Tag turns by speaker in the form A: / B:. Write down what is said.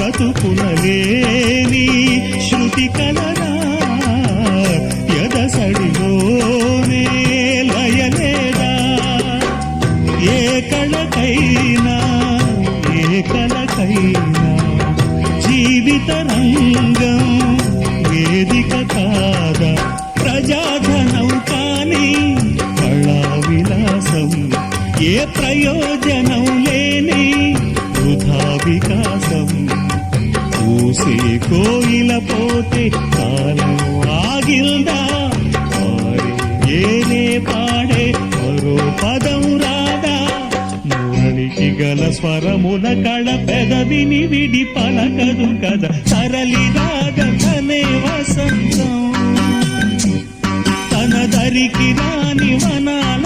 A: బ్రతుకునలేని శృతి కలరా ఎదసడిలోనే లయలేదా ఏ కళకైనా జీవిత రంగం వేదిక కాదా ప్రజాధనం కాని కళా విలాసం ఏ ప్రయోజనం లేని వృధా వికాసం పూసే కోయిల పోతే కాలం ఆగిల్దా ఏనే పాడే మరో పదం రాదా మురళికి గల స్వరముల కళ పెదవిని విడి పలకదు కదా సరళి రాగనే వసంతం తన దరికి రాని వనాల